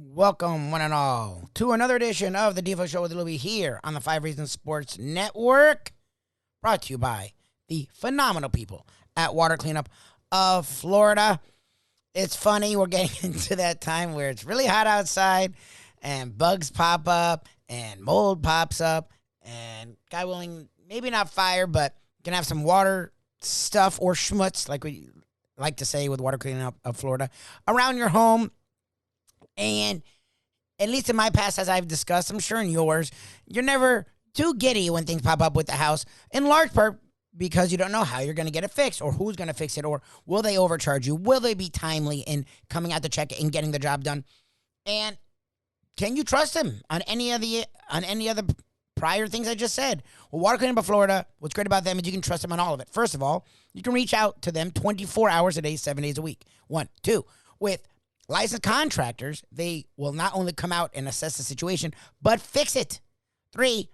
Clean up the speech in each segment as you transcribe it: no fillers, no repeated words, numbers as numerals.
Welcome, one and all, to another edition of the Defo Show with Lubie here on the 5 Reasons Sports Network, brought to you by the phenomenal people at Water Cleanup of Florida. It's funny, we're getting into that time where it's really hot outside, and bugs pop up, and mold pops up, and God willing, maybe not fire, but you can have some water stuff or schmutz, like we like to say with Water Cleanup of Florida, around your home. And at least in my past, as I've discussed, I'm sure in yours, you're never too giddy when things pop up with the house, in large part because you don't know how you're going to get it fixed or who's going to fix it, or will they overcharge you? Will they be timely in coming out to check and getting the job done? And can you trust them on any other prior things I just said? Well, Water Cleanup of Florida, what's great about them is you can trust them on all of it. First of all, you can reach out to them 24 hours a day, 7 days a week. 1, 2, with licensed contractors, they will not only come out and assess the situation, but fix it. 3,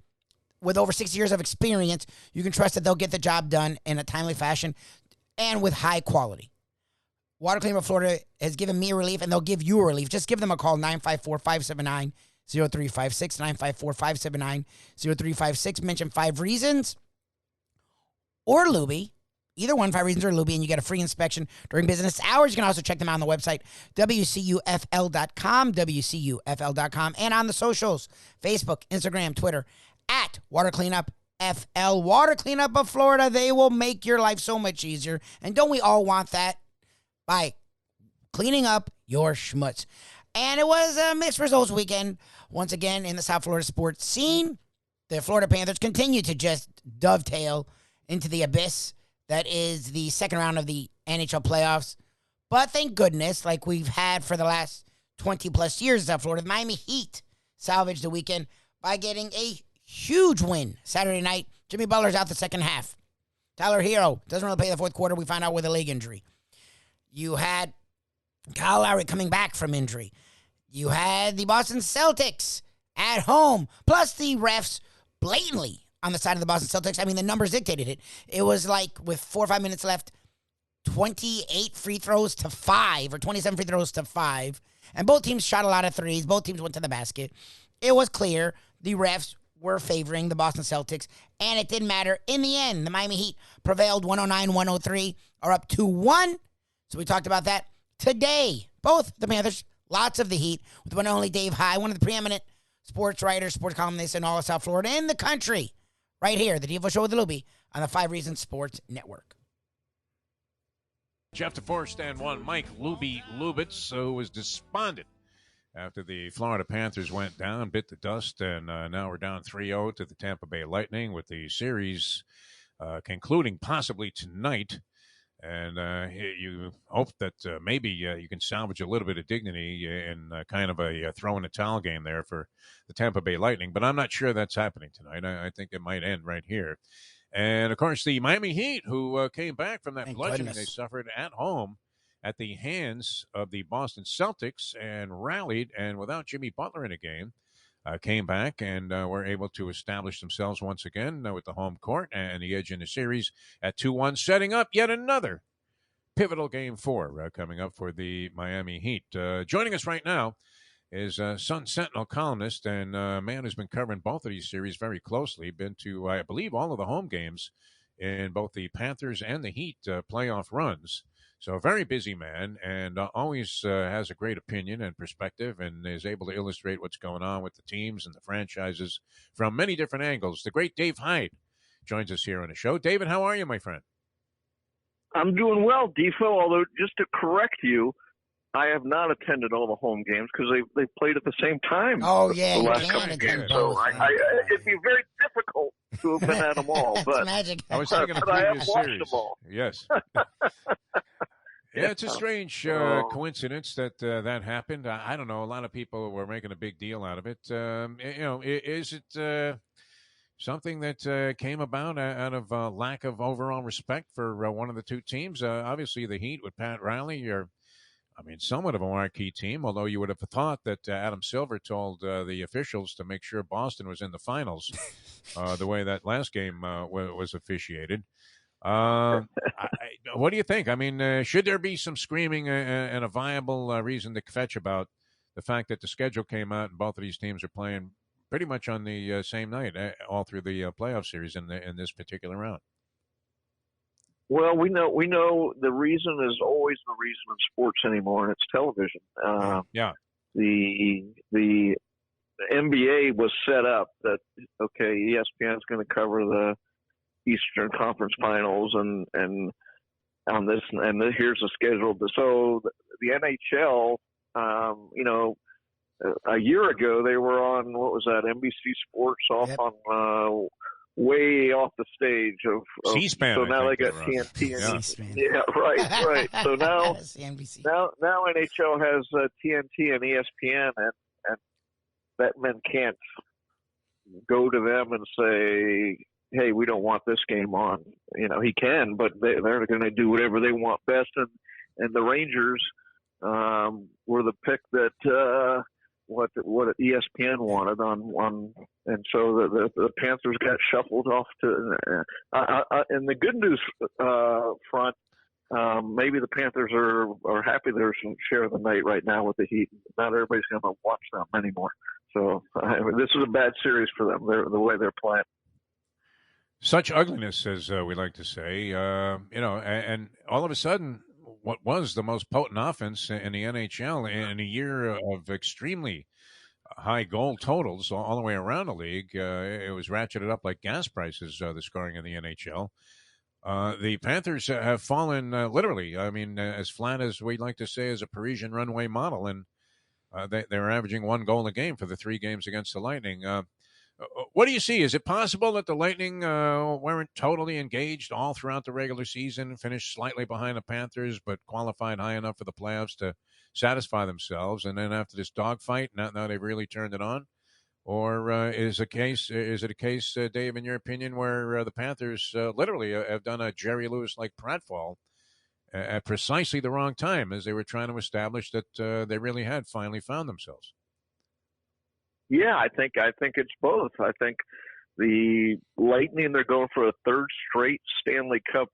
with over 6 years of experience, you can trust that they'll get the job done in a timely fashion and with high quality. Water Cleanup of Florida has given me relief, and they'll give you a relief. Just give them a call, 954-579-0356, 954-579-0356. Mention 5 Reasons or Lubie. Either one, 5 Reasons or Lubie, and you get a free inspection during business hours. You can also check them out on the website, WCUFL.com, WCUFL.com, and on the socials, Facebook, Instagram, Twitter, at Water Cleanup FL. Water Cleanup of Florida, they will make your life so much easier. And don't we all want that? By cleaning up your schmutz. And it was a mixed results weekend, once again, in the South Florida sports scene. The Florida Panthers continue to just dovetail into the abyss that is the second round of the NHL playoffs. But thank goodness, like we've had for the last 20-plus years in Florida, the Miami Heat salvaged the weekend by getting a huge win Saturday night. Jimmy Butler's out the second half. Tyler Herro doesn't really play the fourth quarter. We found out with a leg injury. You had Kyle Lowry coming back from injury. You had the Boston Celtics at home. Plus the refs blatantly on the side of the Boston Celtics. I mean, the numbers dictated it. It was like with 4 or 5 minutes left, 28 free throws to 5 or 27 free throws to 5. And both teams shot a lot of threes. Both teams went to the basket. It was clear the refs were favoring the Boston Celtics, and it didn't matter. In the end, the Miami Heat prevailed 109-103, are up 2-1. So we talked about that today. Both the Panthers, lots of the Heat, with one and only Dave Hyde, one of the preeminent sports writers, sports columnists in all of South Florida and the country. Right here, the Defo Show with Lubie on the 5 Reasons Sports Network. Jeff DeForest and one Mike Lubie Lubitz, who was despondent after the Florida Panthers went down, bit the dust, and now we're down 3-0 to the Tampa Bay Lightning with the series concluding possibly tonight. And you hope that maybe you can salvage a little bit of dignity in kind of a throw in the towel game there for the Tampa Bay Lightning. But I'm not sure that's happening tonight. I think it might end right here. And, of course, the Miami Heat, who came back from that bludgeoning they suffered at home at the hands of the Boston Celtics and rallied, and without Jimmy Butler in a game, came back and were able to establish themselves once again with the home court and the edge in the series at 2-1, setting up yet another pivotal Game 4 coming up for the Miami Heat. Joining us right now is Sun Sentinel columnist and a man who's been covering both of these series very closely, been to, I believe, all of the home games in both the Panthers and the Heat playoff runs. So a very busy man, and always has a great opinion and perspective, and is able to illustrate what's going on with the teams and the franchises from many different angles. The great Dave Hyde joins us here on the show. David, how are you, my friend? I'm doing well, Defo, although just to correct you, I have not attended all the home games because they played at the same time. Oh, yeah, the you last can couple attend games. So it'd be very difficult to have been at them all. But magic. I was thinking of but I have previous watched series. them all. Yes. Yeah, it's a strange coincidence that that happened. I don't know. A lot of people were making a big deal out of it. Is it something that came about out of lack of overall respect for one of the two teams? Obviously, the Heat with Pat Riley are, somewhat of a marquee team, although you would have thought that Adam Silver told the officials to make sure Boston was in the finals the way that last game was officiated. What do you think? Should there be some screaming and a viable reason to fetch about the fact that the schedule came out and both of these teams are playing pretty much on the same night all through the playoff series in this particular round. Well, we know the reason is always the reason in sports anymore, and it's television. Yeah. The NBA was set up that, okay, ESPN is going to cover the Eastern Conference Finals and on this, and here's the schedule. So the NHL, a year ago they were on, what was that, NBC Sports off on way off the stage of C-SPAN. So now they got TNT. Yeah, right. So now NHL has TNT and ESPN, and Batman can't go to them and say, hey, we don't want this game on. He can, but they're going to do whatever they want best. And the Rangers were the pick that what ESPN wanted on, and so the Panthers got shuffled off to. And the good news front, maybe the Panthers are happy they're sharing the night right now with the Heat. Not everybody's going to watch them anymore. So this is a bad series for them. The way they're playing. Such ugliness, as we like to say, and all of a sudden, what was the most potent offense in the NHL in a year of extremely high goal totals all the way around the league, it was ratcheted up like gas prices, the scoring in the NHL. The Panthers have fallen literally, as flat as we'd like to say as a Parisian runway model, and they're averaging 1 goal a game for the 3 games against the Lightning. What do you see? Is it possible that the Lightning weren't totally engaged all throughout the regular season, finished slightly behind the Panthers, but qualified high enough for the playoffs to satisfy themselves, and then after this dogfight, now they've really turned it on? Or is it a case, Dave, in your opinion, where the Panthers literally have done a Jerry Lewis-like pratfall at precisely the wrong time as they were trying to establish that they really had finally found themselves? Yeah, I think it's both. I think the Lightning, they're going for a 3rd straight Stanley Cup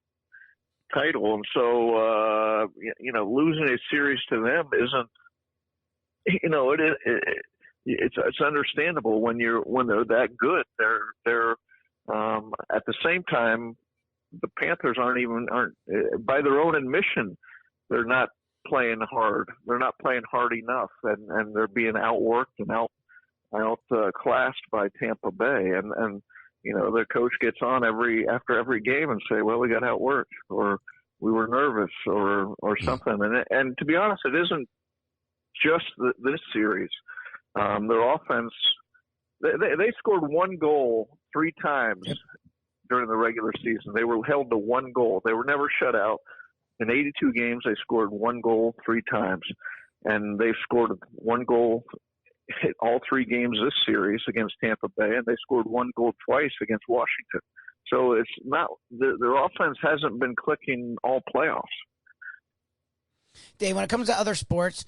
title, and so losing a series to them isn't, it's understandable when they're that good. They're at the same time, the Panthers aren't by their own admission, they're not playing hard. They're not playing hard enough, and they're being outworked and outclassed by Tampa Bay, and their coach gets on after every game and say, well, we got outworked, or we were nervous, or something. And to be honest, it isn't just this series. Their offense, they scored 1 goal 3 times during the regular season. They were held to 1 goal. They were never shut out. In 82 games, they scored 1 goal 3 times, and they've scored 1 goal all 3 games this series against Tampa Bay, and they scored 1 goal twice against Washington. So it's not their offense hasn't been clicking all playoffs. Dave, when it comes to other sports,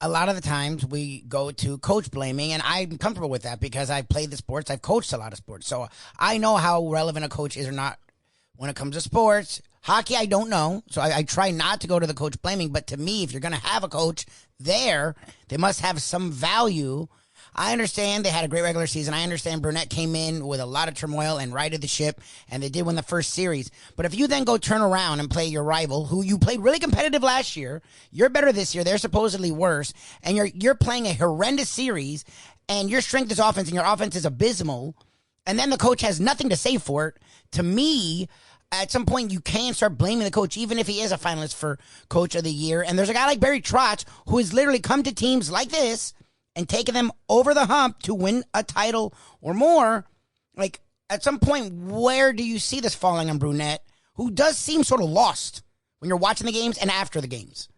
a lot of the times we go to coach blaming, and I'm comfortable with that because I've played the sports. I've coached a lot of sports, so I know how relevant a coach is or not when it comes to sports. Hockey, I don't know, so I try not to go to the coach blaming, but to me, if you're going to have a coach there, they must have some value. I understand they had a great regular season. I understand Brunette came in with a lot of turmoil and righted the ship, and they did win the first series. But if you then go turn around and play your rival, who you played really competitive last year, you're better this year, they're supposedly worse, and you're playing a horrendous series, and your strength is offense, and your offense is abysmal, and then the coach has nothing to say for it, to me, at some point, you can start blaming the coach, even if he is a finalist for Coach of the Year. And there's a guy like Barry Trotz who has literally come to teams like this and taken them over the hump to win a title or more. Like, at some point, where do you see this falling on Brunette, who does seem sort of lost when you're watching the games and after the games?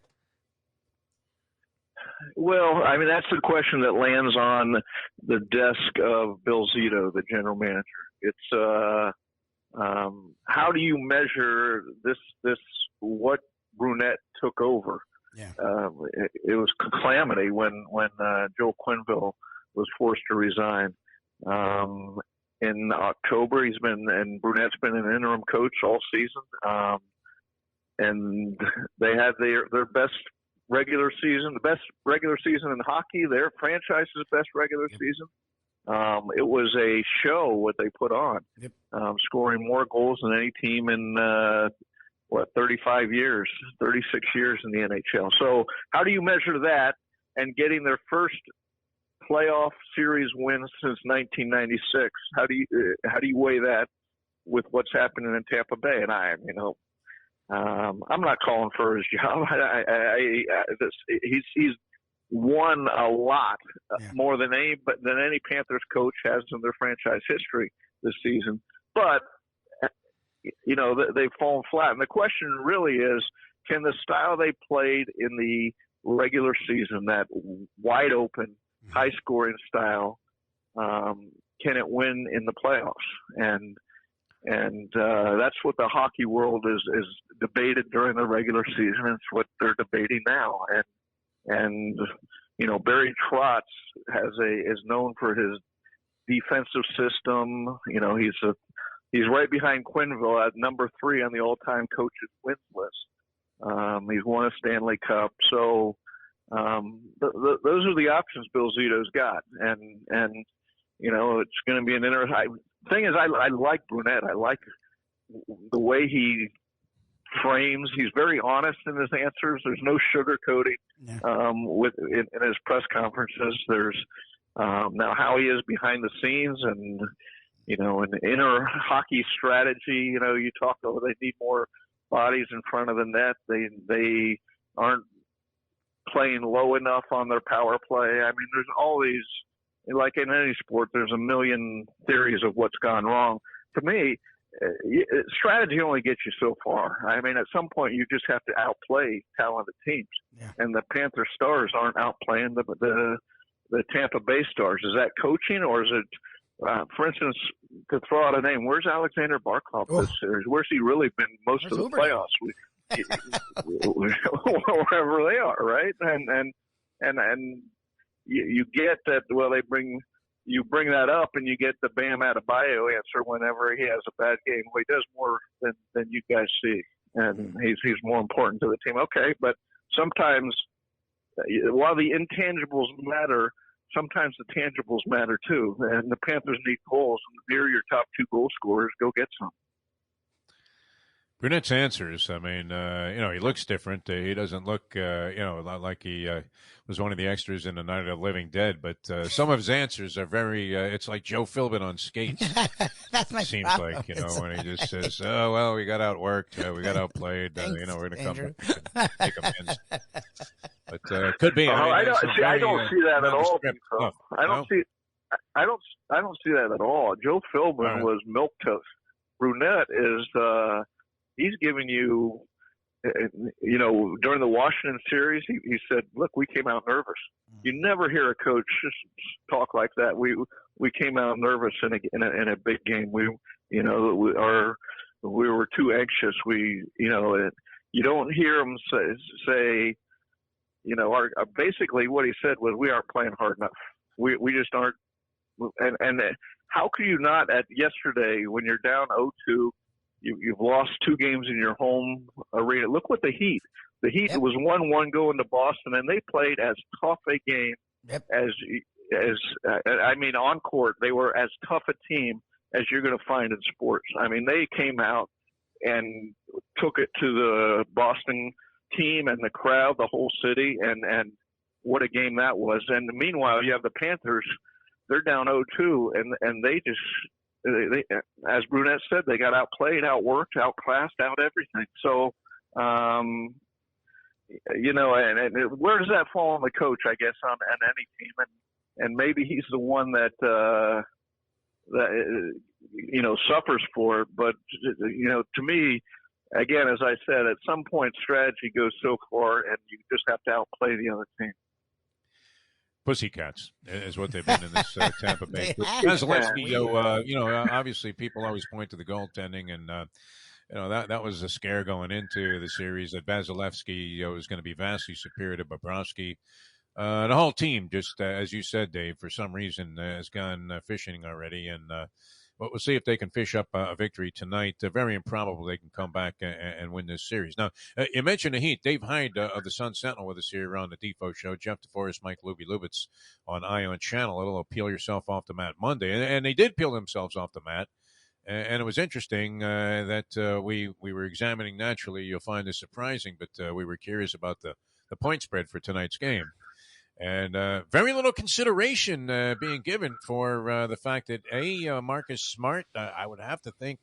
Well, that's the question that lands on the desk of Bill Zito, the general manager. It's how do you measure this what Brunette took over? Yeah. It was calamity when Joel Quenneville was forced to resign. In October, Brunette's been an interim coach all season. And they had their best regular season, the best regular season in hockey. Their franchise's best regular season. It was a show what they put on, scoring more goals than any team in 35 years, 36 years in the NHL. So how do you measure that? And getting their first playoff series win since 1996. How do you weigh that with what's happening in Tampa Bay? And I'm not calling for his job. He's won a lot, more than any Panthers coach has in their franchise history this season. But they've fallen flat. And the question really is, can the style they played in the regular season, that wide open, high scoring style, can it win in the playoffs? And that's what the hockey world is debated during the regular season. It's what they're debating now. And Barry Trotz is known for his defensive system. He's right behind Quenneville at number 3 on the all-time coaches wins list. He's won a Stanley Cup. So those are the options Bill Zito's got. And it's going to be an interesting thing. Is I like Brunette. I like the way he frames. He's very honest in his answers. There's no sugarcoating in his press conferences. There's now how he is behind the scenes, and an inner hockey strategy. You talk about they need more bodies in front of the net. They aren't playing low enough on their power play. I mean, there's all these. Like in any sport, there's a million theories of what's gone wrong. To me, strategy only gets you so far. I mean, at some point, you just have to outplay talented teams. Yeah. And the Panther Stars aren't outplaying the Tampa Bay Stars. Is that coaching, or is it, for instance, to throw out a name, where's Alexander Barkov this series? Where's he really been most of the playoffs? Wherever they are, right? And you get that. Well, you bring that up, and you get the Bam Adenbayo answer whenever he has a bad game. Well, he does more than you guys see, and he's more important to the team. Okay, but sometimes while the intangibles matter, sometimes the tangibles matter too. And the Panthers need goals, and near your top 2 goal scorers, go get some. Brunette's answers, I mean, he looks different. He doesn't look, like he was one of the extras in The Night of the Living Dead. But some of his answers are very, it's like Joe Philbin on skates. That's my Seems problem. like, when he just says, oh, well, we got outworked, we got outplayed, we're going to come back and take amends. But could be. I don't see that at all. I don't see that at all. Joe Philbin was milquetoast. Brunette is he's giving you, during the Washington series, he said, look, we came out nervous. You never hear a coach just talk like that. We came out nervous in a big game. We were too anxious. You don't hear him say basically what he said was, we aren't playing hard enough. We just aren't. And how could you not at yesterday when you're down 0-2, you've lost 2 games in your home arena. Look what the Heat was 1-1 going to Boston, and they played as tough a game on court. They were as tough a team as you're going to find in sports. I mean, they came out and took it to the Boston team and the crowd, the whole city, and what a game that was. And meanwhile, you have the Panthers. They're down 0-2, and they just they, as Brunette said, they got outplayed, outworked, outclassed, out everything. So, and where does that fall on the coach, I guess, on any team? And maybe he's the one that suffers for it. But, to me, again, as I said, at some point strategy goes so far and you just have to outplay the other team. Pussycats is what they've been in this Tampa Bay. Vasilevsky, obviously people always point to the goaltending, and that was a scare going into the series that Vasilevsky was going to be vastly superior to Bobrovsky. The whole team, just as you said, Dave, for some reason has gone fishing already, and we'll see if they can fish up a victory tonight. Very improbable they can come back and win this series. Now, you mentioned the Heat. Dave Hyde of the Sun Sentinel with us here on the Defo Show. Jeff DeForest, Mike Lubie Lubitz on Ion Channel. It'll peel yourself off the mat Monday. And they did peel themselves off the mat. And it was interesting that we were examining. Naturally, you'll find this surprising, but we were curious about the point spread for tonight's game. And very little consideration being given for the fact that, Marcus Smart, I would have to think,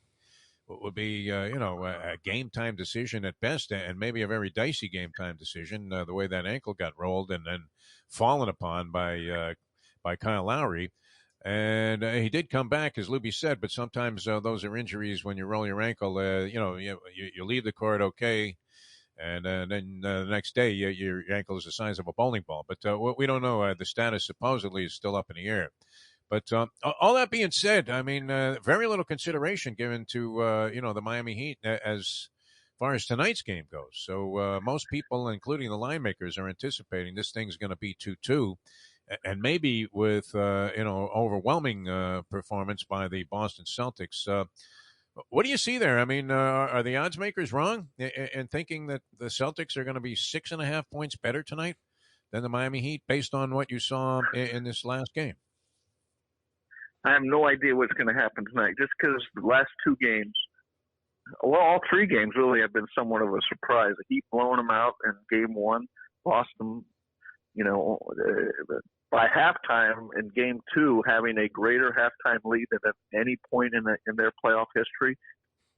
would be, a game-time decision at best, and maybe a very dicey game-time decision, the way that ankle got rolled and then fallen upon by Kyle Lowry. And he did come back, as Lubie said, but sometimes those are injuries when you roll your ankle. You leave the court okay, and then the next day your ankle is the size of a bowling ball. But we don't know. The status supposedly is still up in the air. But all that being said, I mean, very little consideration given to the Miami Heat as far as tonight's game goes. So most people, including the line makers, are anticipating this thing's going to be 2-2. And maybe with, overwhelming performance by the Boston Celtics. What do you see there? I mean, are the odds makers wrong in thinking that the Celtics are going to be 6.5 points better tonight than the Miami Heat based on what you saw in this last game? I have no idea what's going to happen tonight, just because the last two games, well, all three games really have been somewhat of a surprise. The Heat blowing them out in game one, Boston, by halftime in game two, having a greater halftime lead than at any point in their playoff history.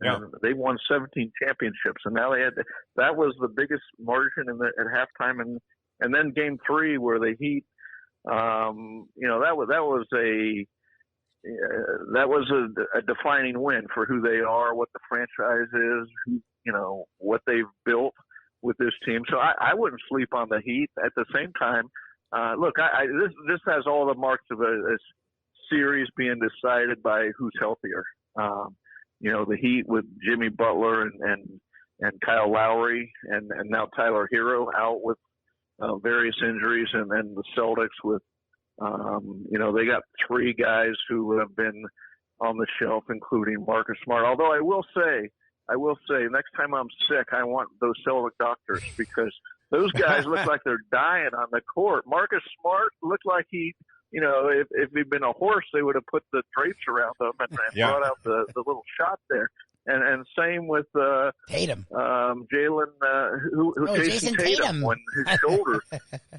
Yeah. And they won 17 championships, and now that was the biggest margin at halftime. And then game three, where the Heat, that was a defining win for who they are, what the franchise is, what they've built with this team. So I wouldn't sleep on the Heat. At the same time, look, this has all the marks of a series being decided by who's healthier. The Heat with Jimmy Butler and Kyle Lowry and now Tyler Herro out with various injuries, and then the Celtics with they got three guys who have been on the shelf, including Marcus Smart. Although I will say, next time I'm sick, I want those Celtic doctors, because those guys look like they're dying on the court. Marcus Smart looked like he, if he'd been a horse, they would have put the drapes around him and brought out the little shot there. And same with Tatum, Jalen, Jason Tatum, when his shoulder,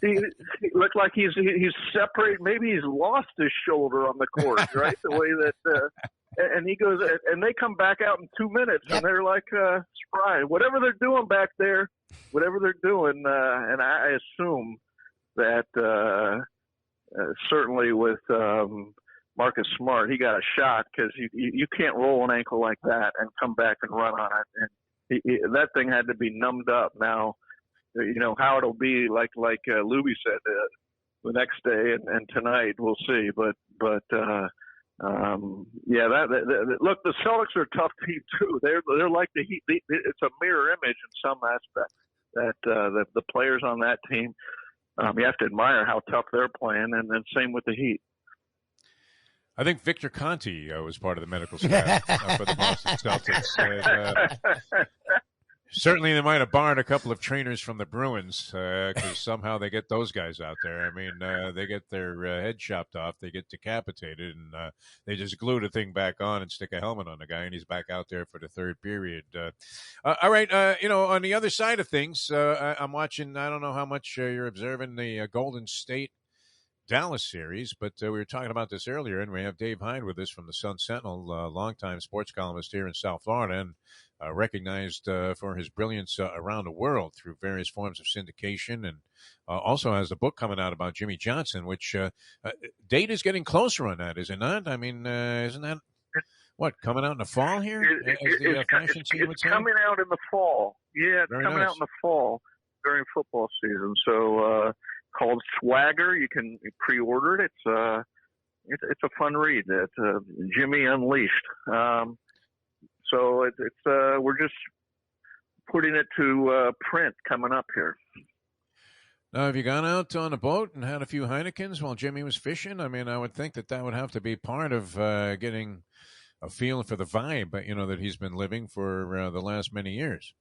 he looked like he's separated. Maybe he's lost his shoulder on the court, right? The way that. And he goes, and they come back out in 2 minutes, and they're like spry. Whatever they're doing back there, and I assume that certainly with Marcus Smart, he got a shot, because you can't roll an ankle like that and come back and run on it. And that thing had to be numbed up. Now, how it'll be, like Lubie said, the next day and tonight, we'll see. But look, the Celtics are a tough team too. They're like the Heat. It's a mirror image in some aspect. That the players on that team, you have to admire how tough they're playing, and then same with the Heat. I think Victor Conti was part of the medical staff for the Boston Celtics. Certainly, they might have barred a couple of trainers from the Bruins, because somehow they get those guys out there. I mean, they get their head chopped off, they get decapitated, and they just glue the thing back on and stick a helmet on the guy, and he's back out there for the third period. All right, on the other side of things, I'm watching. I don't know how much you're observing the Golden State Dallas series, but we were talking about this earlier, and we have Dave Hyde with us from the Sun Sentinel, longtime sports columnist here in South Florida, and recognized for his brilliance around the world through various forms of syndication, and also has a book coming out about Jimmy Johnson, which date is getting closer on that, is it not? I mean, isn't that coming out in the fall here? It's coming out in the fall. Yeah, it's coming out in the fall during football season. So called Swagger. You can pre-order it. It's a fun read. It's Jimmy Unleashed. So we're just putting it to print coming up here. Now, have you gone out on a boat and had a few Heinekens while Jimmy was fishing? I mean, I would think that would have to be part of getting a feel for the vibe, that he's been living for the last many years.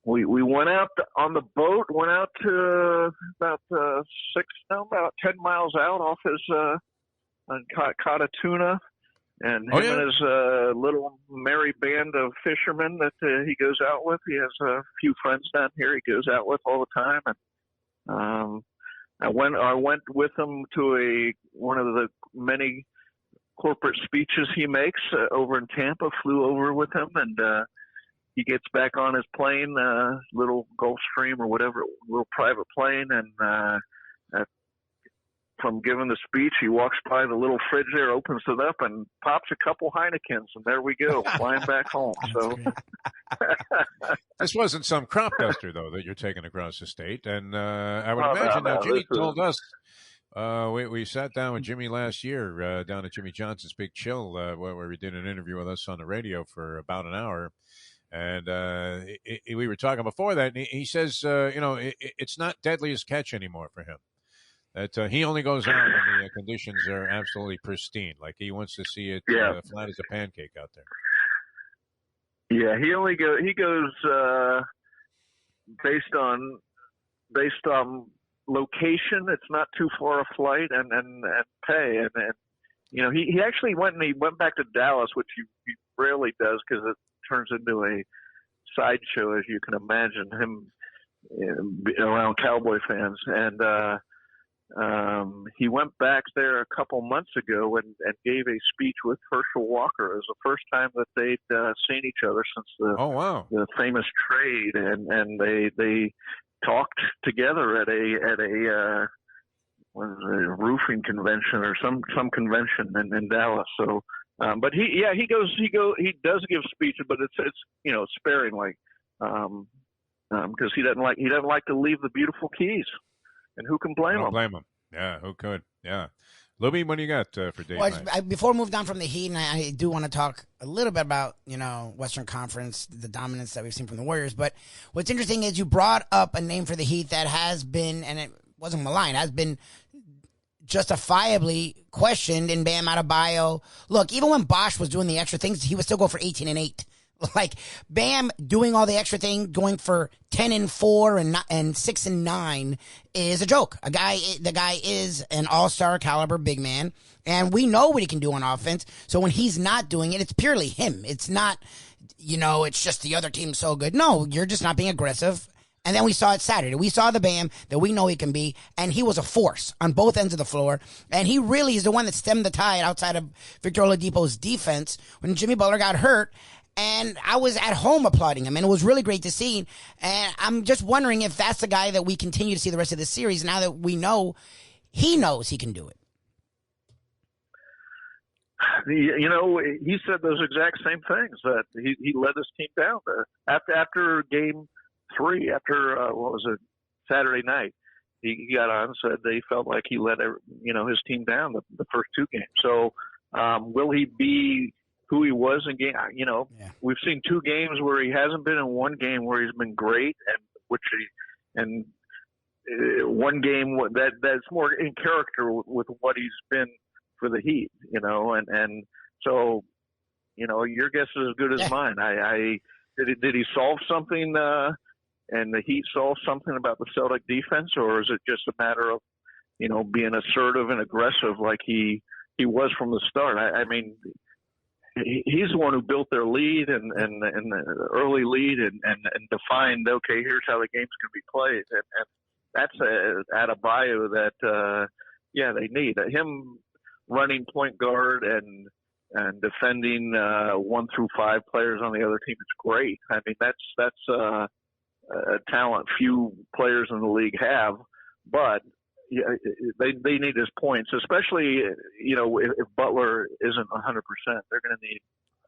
We went out on the boat, went out to about 10 miles out off his and caught a tuna, and him and his little merry band of fishermen that he goes out with. He has a few friends down here he goes out with all the time, and I went with him to one of the many corporate speeches he makes over in Tampa. Flew over with him, and he gets back on his plane, little Gulfstream or whatever, little private plane, and from giving the speech, he walks by the little fridge there, opens it up, and pops a couple Heinekens, and there we go, flying back home. So this wasn't some crop duster, though, that you're taking across the state. And I would imagine now, Jimmy told us, we sat down with Jimmy last year down at Jimmy Johnson's Big Chill, where he did an interview with us on the radio for about an hour. And we were talking before that, and he says, it's not deadly as catch anymore for him. That he only goes out when the conditions are absolutely pristine. Like he wants to see it flat as a pancake out there. Yeah, he goes based on location. It's not too far a flight, and pay, and he actually went back to Dallas, which he rarely does because it turns into a sideshow, as you can imagine, him around Cowboy fans, and he went back there a couple months ago and gave a speech with Herschel Walker. It was the first time that they'd seen each other since the famous trade, and they talked together at a roofing convention or some convention in Dallas. So, but he does give speeches, but it's sparingly, because he doesn't like to leave the beautiful Keys. And who can blame him? Don't blame him. Yeah, who could? Yeah. Lubie, what do you got for Dave? Well, before we move down from the Heat, and I do want to talk a little bit about, Western Conference, the dominance that we've seen from the Warriors. But what's interesting is you brought up a name for the Heat that has been, and it wasn't maligned, has been justifiably questioned in Bam Adenbayo. Look, even when Bosch was doing the extra things, he would still go for 18-8. Like Bam doing all the extra thing, going for 10-4 and 6-9 is a joke. The guy is an all-star caliber big man, and we know what he can do on offense. So when he's not doing it, it's purely him. It's not, it's just the other team's so good. No, you're just not being aggressive. And then we saw it Saturday. We saw the Bam that we know he can be, and he was a force on both ends of the floor. And he really is the one that stemmed the tide outside of Victor Oladipo's defense when Jimmy Butler got hurt. And I was at home applauding him, and it was really great to see. And I'm just wondering if that's the guy that we continue to see the rest of the series now that we know he knows he can do it. He said those exact same things, that he let his team down. After game 3, Saturday night, he got on and said they felt like he let his team down the first 2 games. So will he be who he was in game? We've seen 2 games where he hasn't been in one game where he's been great, and one game that's more in character with what he's been for the Heat, and so your guess is as good as mine. Did he solve something, and the Heat solve something about the Celtic defense, or is it just a matter of being assertive and aggressive like he was from the start? I mean, he's the one who built their lead and the early lead and defined, okay, here's how the game's going to be played. And that's Adenbayo that, they need. Him running point guard and defending 1 through 5 players on the other team is great. I mean, that's a talent few players in the league have, but they need his points, especially, if Butler isn't 100%, they're going to need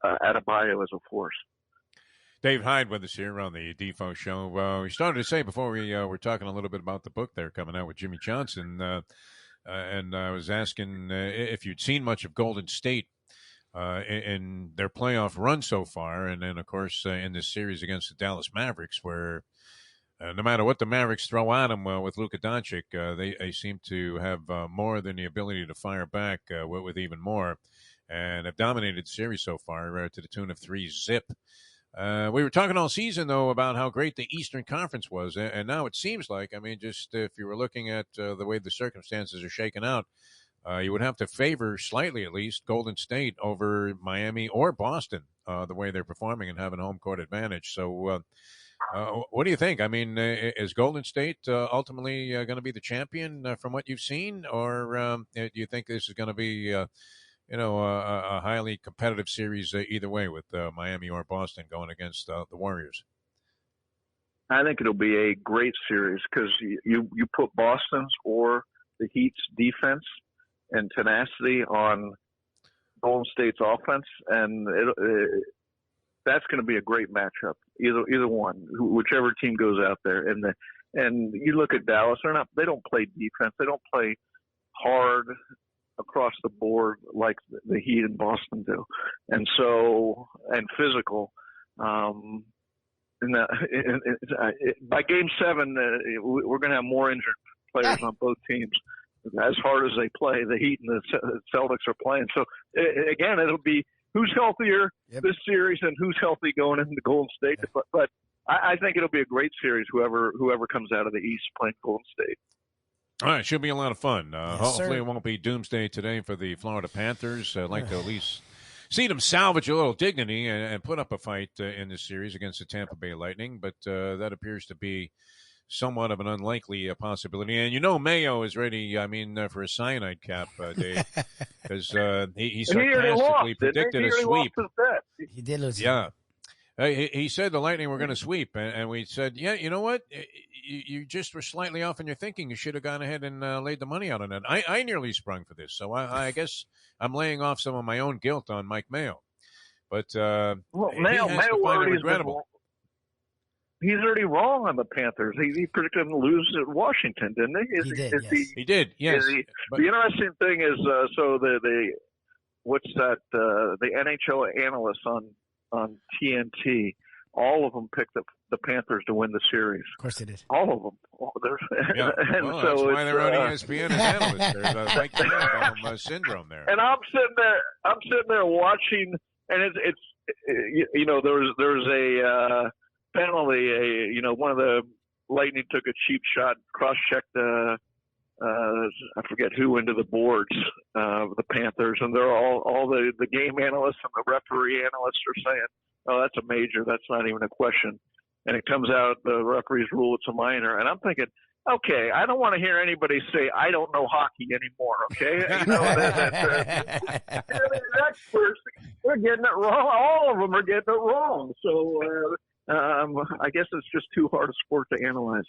Adenbayo as a force. Dave Hyde with us here on the Defo Show. We started to say before we were talking a little bit about the book there coming out with Jimmy Johnson, and I was asking if you'd seen much of Golden State in their playoff run so far, and then, of course, in this series against the Dallas Mavericks, where no matter what the Mavericks throw at them with Luka Doncic, they seem to have more than the ability to fire back with even more. and have dominated the series so far to the tune of 3-0. We were talking all season, though, about how great the Eastern Conference was, and now it seems like, I mean, just if you were looking at the way the circumstances are shaken out, you would have to favor, slightly at least, Golden State over Miami or Boston, the way they're performing and having home court advantage. So what do you think? I mean, is Golden State ultimately going to be the champion from what you've seen, or do you think this is going to be a highly competitive series either way with Miami or Boston going against the Warriors? I think it'll be a great series because you put Boston's or the Heat's defense and tenacity on Golden State's offense, and that's going to be a great matchup. Either one, whichever team goes out there, and you look at Dallas, they don't play defense, they don't play hard across the board like the Heat and Boston do, and physical. By Game 7, we're going to have more injured players on both teams. As hard as they play, the Heat and the Celtics are playing. So again, it'll be who's healthier this series and who's healthy going into Golden State. But I think it'll be a great series. Whoever comes out of the East playing Golden State. All right, should be a lot of fun. Hopefully, sir. It won't be doomsday today for the Florida Panthers. I'd like to at least see them salvage a little dignity and put up a fight in this series against the Tampa Bay Lightning. But that appears to be somewhat of an unlikely possibility. And Mayo is ready, for a cyanide cap, Dave, because he sarcastically predicted a sweep. He did lose. Yeah. He said the Lightning were going to sweep, and we said, yeah, you know what? You just were slightly off in your thinking. You should have gone ahead and laid the money out on it. I nearly sprung for this, so I guess I'm laying off some of my own guilt on Mike Mayo. But Mayo already regrettable. He's already wrong on the Panthers. He predicted them to lose at Washington, didn't he? He did, yes. The interesting thing is, the NHL analysts on TNT, all of them picked the Panthers to win the series. Of course they did. All of them. That's why they're on ESPN as analysts. There's a Mike Tannenbaum syndrome there. And I'm sitting there watching, and there's a penalty. One of the Lightning took a cheap shot, cross-checked I forget who into the boards, the Panthers, and they're all the game analysts and the referee analysts are saying, "Oh, that's a major. That's not even a question." And it comes out the referees rule it's a minor, and I'm thinking, okay, I don't want to hear anybody say I don't know hockey anymore. Okay, the experts, they're getting it wrong. All of them are getting it wrong. So I guess it's just too hard a sport to analyze.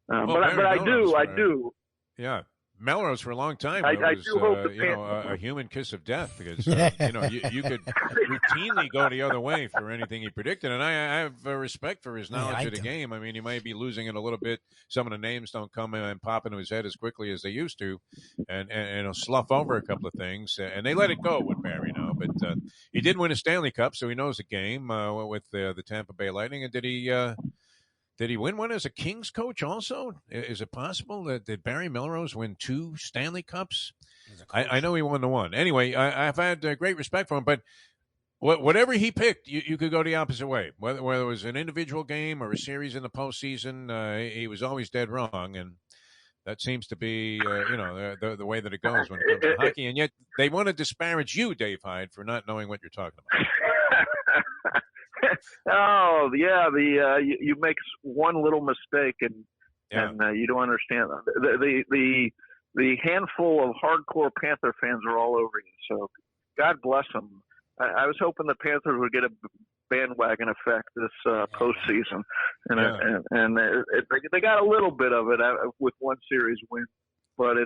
But I do. Yeah, Melrose for a long time. I was, do hope a human kiss of death because you could routinely go the other way for anything he predicted, and I have respect for his knowledge of the game. I mean, he might be losing it a little bit. Some of the names don't come in and pop into his head as quickly as they used to, and he'll slough over a couple of things, and they let it go with Barry now. But he did win a Stanley Cup, so he knows the game with the Tampa Bay Lightning. And did he win one as a Kings coach also? Is it possible that did Barry Melrose win 2 Stanley Cups? I know he won the one. Anyway, I've had great respect for him, but whatever he picked, you could go the opposite way. Whether it was an individual game or a series in the postseason, he was always dead wrong, and that seems to be the way that it goes when it comes to hockey. And yet they want to disparage you, Dave Hyde, for not knowing what you're talking about. Oh yeah, you make one little mistake and you don't understand. The handful of hardcore Panther fans are all over you. So God bless them. I was hoping the Panthers would get a bandwagon effect this postseason, and they got a little bit of it with one series win, but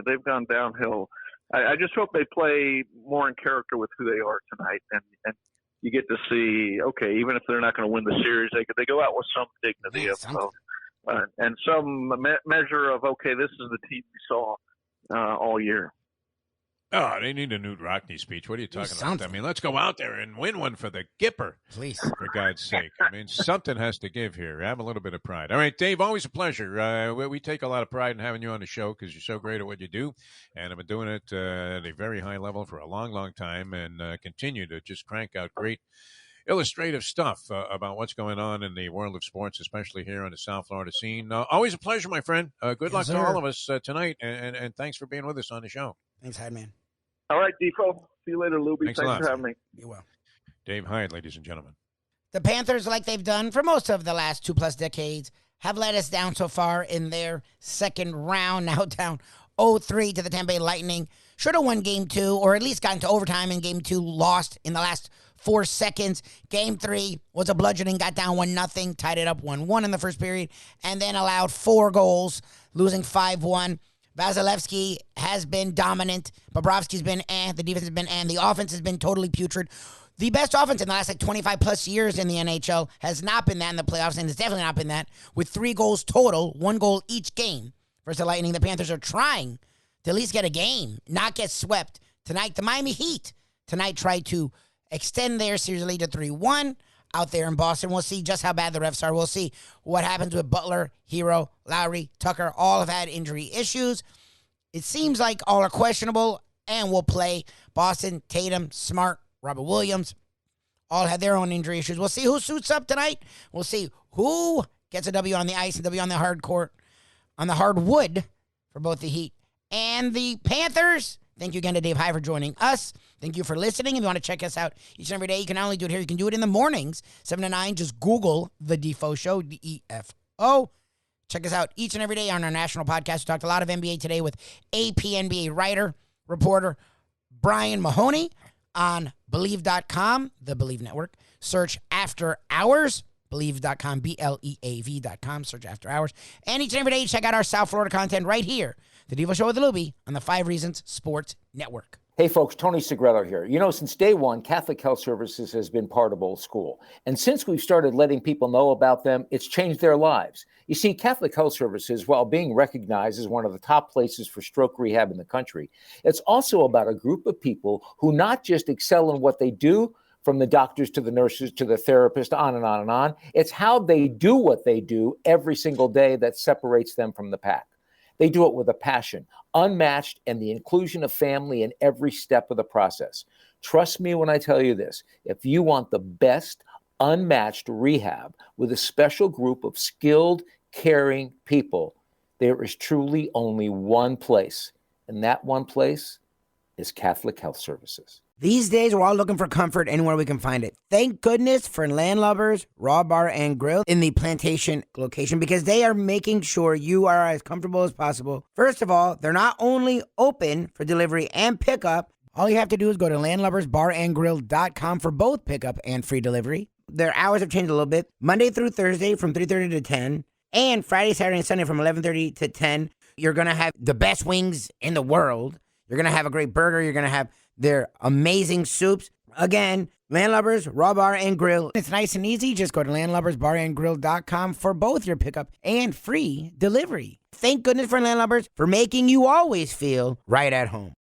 they've gone downhill. I just hope they play more in character with who they are tonight, and you get to see, okay, even if they're not going to win the series, they go out with some dignity and some measure of, okay, this is the team we saw all year. Oh, they need a Newt Rockney speech. What are you talking about? I mean, let's go out there and win one for the Gipper. Please. For God's sake. I mean, something has to give here. Have a little bit of pride. All right, Dave, always a pleasure. We take a lot of pride in having you on the show because you're so great at what you do. And I've been doing it at a very high level for a long, long time and continue to just crank out great illustrative stuff about what's going on in the world of sports, especially here on the South Florida scene. Always a pleasure, my friend. Good luck to all of us tonight, and thanks for being with us on the show. Thanks, Hyde, man. All right, Defo. See you later, Lubie. Thanks for having me. You will. Dave Hyde, ladies and gentlemen. The Panthers, like they've done for most of the last 2+ decades, have let us down so far in their second round, now down 0-3 to the Tampa Bay Lightning. Should have won Game 2, or at least gotten to overtime in Game 2, lost in the last 4 seconds. Game 3 was a bludgeoning, got down 1-0, tied it up 1-1 in the first period, and then allowed 4 goals, losing 5-1. Vasilevsky has been dominant. Bobrovsky's been the defense has been the offense has been totally putrid. The best offense in the last 25+ years in the NHL has not been that in the playoffs, and it's definitely not been that, with 3 goals total, 1 goal each game versus the Lightning. The Panthers are trying to at least get a game, not get swept. Tonight, the Miami Heat tonight tried to extend their series lead to 3-1 out there in Boston. We'll see just how bad the refs are. We'll see what happens with Butler, Herro, Lowry, Tucker. All have had injury issues. It seems like all are questionable and will play. Boston, Tatum, Smart, Robert Williams, all had their own injury issues. We'll see who suits up tonight. We'll see who gets a W on the ice and W on the hard court, on the hardwood for both the Heat and the Panthers. Thank you again to Dave Hyde for joining us. Thank you for listening. If you want to check us out each and every day, you can not only do it here, you can do it in the mornings, 7 to 9. Just Google The Defo Show, DEFO. Check us out each and every day on our national podcast. We talked a lot of NBA today with AP NBA writer, reporter Brian Mahoney on Believe.com, the Believe Network. Search After Hours, Believe.com, BLEAV.com. Search After Hours. And each and every day, check out our South Florida content right here, The Defo Show with Lubie on the 5 Reasons Sports Network. Hey folks, Tony Segreto here. You know, since day one, Catholic Health Services has been part of Old School. And since we've started letting people know about them, it's changed their lives. You see, Catholic Health Services, while being recognized as one of the top places for stroke rehab in the country, it's also about a group of people who not just excel in what they do, from the doctors to the nurses to the therapist, on and on and on. It's how they do what they do every single day that separates them from the pack. They do it with a passion, unmatched, and the inclusion of family in every step of the process. Trust me when I tell you this. If you want the best, unmatched rehab with a special group of skilled, caring people, there is truly only one place, and that one place is Catholic Health Services. These days, we're all looking for comfort anywhere we can find it. Thank goodness for Landlubbers Raw Bar and Grill in the Plantation location, because they are making sure you are as comfortable as possible. First of all, they're not only open for delivery and pickup. All you have to do is go to landlubbersbarandgrill.com for both pickup and free delivery. Their hours have changed a little bit. Monday through Thursday from 3:30 to 10, and Friday, Saturday, and Sunday from 11:30 to 10. You're going to have the best wings in the world. You're going to have a great burger. You're going to have their amazing soups. Again, Landlubbers, Raw Bar and Grill. It's nice and easy. Just go to landlubbersbarandgrill.com for both your pickup and free delivery. Thank goodness for Landlubbers for making you always feel right at home.